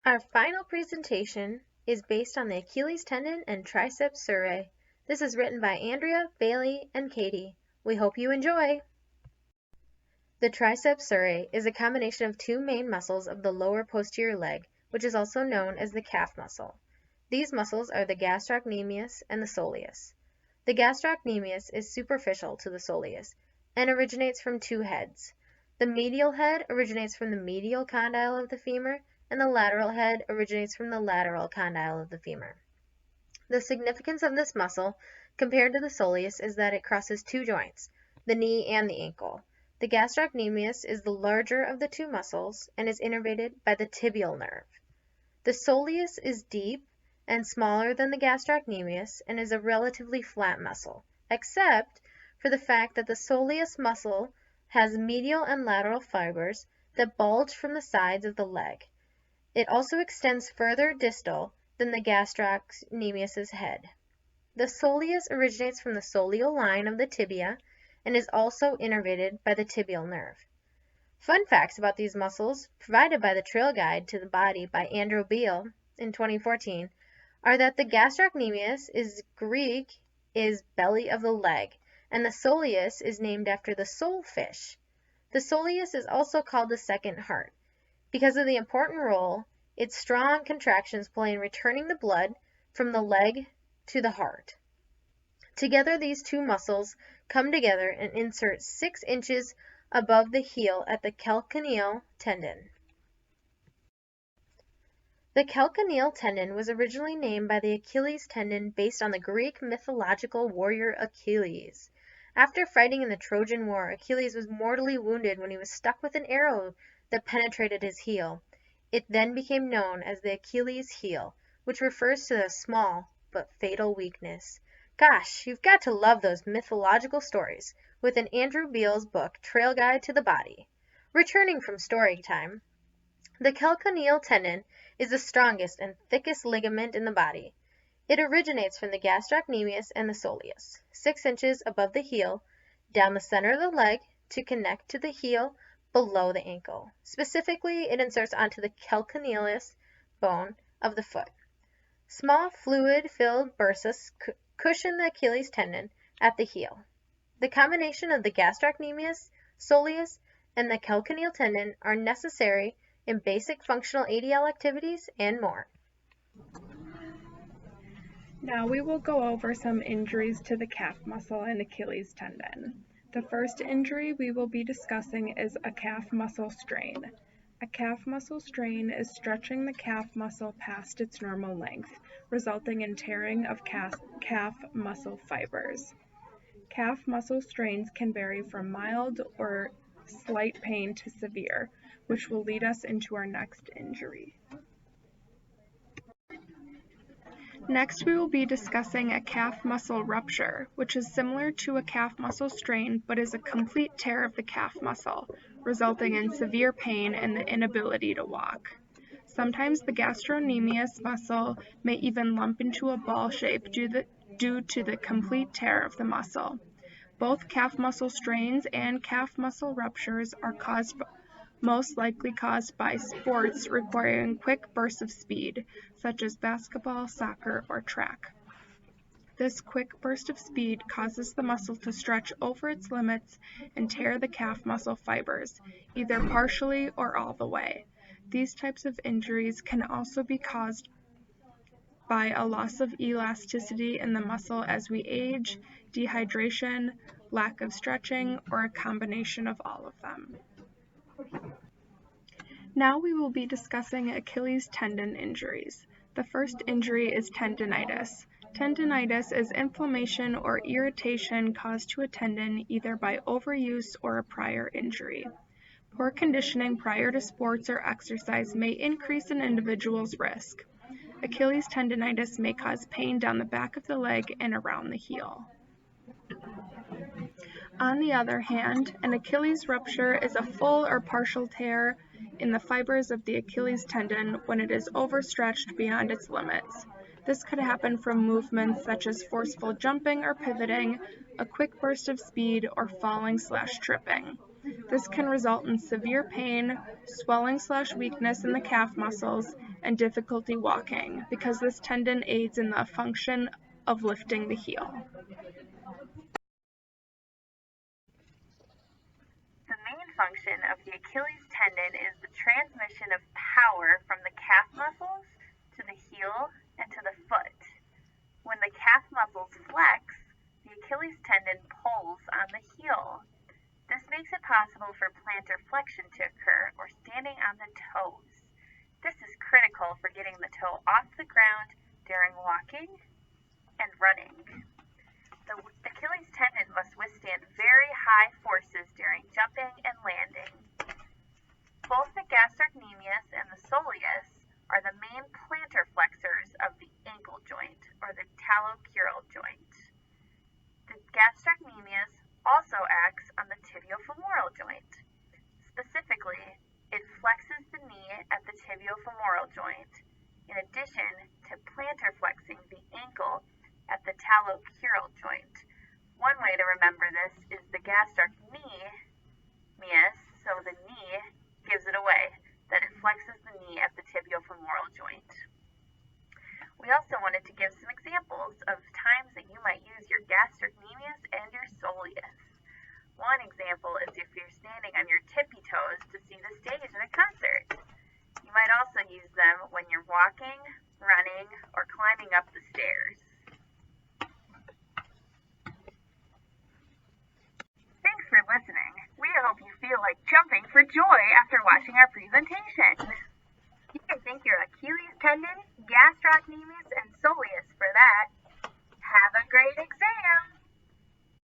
Our final presentation is based on the Achilles tendon and Tricep Surae. This is written by Andrea, Bailey, and Katie. We hope you enjoy! The Tricep Surae is a combination of two main muscles of the lower posterior leg, which is also known as the calf muscle. These muscles are the gastrocnemius and the soleus. The gastrocnemius is superficial to the soleus and originates from two heads. The medial head originates from the medial condyle of the femur, and the lateral head originates from the lateral condyle of the femur. The significance of this muscle compared to the soleus is that it crosses two joints, the knee and the ankle. The gastrocnemius is the larger of the two muscles and is innervated by the tibial nerve. The soleus is deep and smaller than the gastrocnemius and is a relatively flat muscle, except for the fact that the soleus muscle has medial and lateral fibers that bulge from the sides of the leg. It also extends further distal than the gastrocnemius's head. The soleus originates from the soleal line of the tibia and is also innervated by the tibial nerve. Fun facts about these muscles, provided by the Trail Guide to the Body by Andrew Beal in 2014, are that the gastrocnemius is Greek is belly of the leg, and the soleus is named after the solefish. The soleus is also called the second heart, because of the important role its strong contractions play in returning the blood from the leg to the heart. Together, these two muscles come together and insert 6 inches above the heel at the calcaneal tendon. The calcaneal tendon was originally named by the Achilles tendon based on the Greek mythological warrior Achilles. After fighting in the Trojan War, Achilles was mortally wounded when he was stuck with an arrow that penetrated his heel. It then became known as the Achilles heel, which refers to the small but fatal weakness. Gosh, you've got to love those mythological stories within Andrew Beal's book, Trail Guide to the Body. Returning from story time, the calcaneal tendon is the strongest and thickest ligament in the body. It originates from the gastrocnemius and the soleus, 6 inches above the heel, down the center of the leg to connect to the heel below the ankle. Specifically, it inserts onto the calcaneus bone of the foot. Small fluid-filled bursa cushion the Achilles tendon at the heel. The combination of the gastrocnemius, soleus, and the calcaneal tendon are necessary in basic functional ADL activities and more. Now we will go over some injuries to the calf muscle and Achilles tendon. The first injury we will be discussing is a calf muscle strain. A calf muscle strain is stretching the calf muscle past its normal length, resulting in tearing of calf muscle fibers. Calf muscle strains can vary from mild or slight pain to severe, which will lead us into our next injury. Next, we will be discussing a calf muscle rupture, which is similar to a calf muscle strain but is a complete tear of the calf muscle, resulting in severe pain and the inability to walk. Sometimes the gastrocnemius muscle may even lump into a ball shape due to the complete tear of the muscle. Both calf muscle strains and calf muscle ruptures are most likely caused by sports requiring quick bursts of speed, such as basketball, soccer, or track. This quick burst of speed causes the muscle to stretch over its limits and tear the calf muscle fibers, either partially or all the way. These types of injuries can also be caused by a loss of elasticity in the muscle as we age, dehydration, lack of stretching, or a combination of all of them. Now we will be discussing Achilles tendon injuries. The first injury is tendinitis. Tendinitis is inflammation or irritation caused to a tendon either by overuse or a prior injury. Poor conditioning prior to sports or exercise may increase an individual's risk. Achilles tendinitis may cause pain down the back of the leg and around the heel. On the other hand, an Achilles rupture is a full or partial tear in the fibers of the Achilles tendon when it is overstretched beyond its limits. This could happen from movements such as forceful jumping or pivoting, a quick burst of speed, or falling/tripping. This can result in severe pain, swelling/weakness in the calf muscles, and difficulty walking, because this tendon aids in the function of lifting the heel. The main function of the Achilles tendon is the transmission of power from the calf muscles to the heel and to the foot. When the calf muscles flex, the Achilles tendon pulls on the heel. This makes it possible for plantar flexion to occur, or standing on the toes. This is critical for getting the toe off the ground during walking and running. The Achilles tendon must withstand very high forces during jumping and landing. Both the gastrocnemius and the soleus are the main plantar flexors of the ankle joint, or the talocrural joint. The gastrocnemius also acts on the tibiofemoral joint. Specifically, it flexes the knee at the tibiofemoral joint, in addition to plantar flexing the ankle at the talocrural joint. One way to remember this is the gastrocnemius, so the knee gives it away, that it flexes the knee at the tibiofemoral joint. We also wanted to give some examples of times that you might use your gastrocnemius and your soleus. One example is if you're standing on your tippy toes to see the stage at a concert. You might also use them when you're walking, running, or climbing up the stairs. Thanks for listening. We hope you feel like jumping for joy after watching our presentation. You can thank your Achilles tendon, gastrocnemius, and soleus for that. Have a great exam!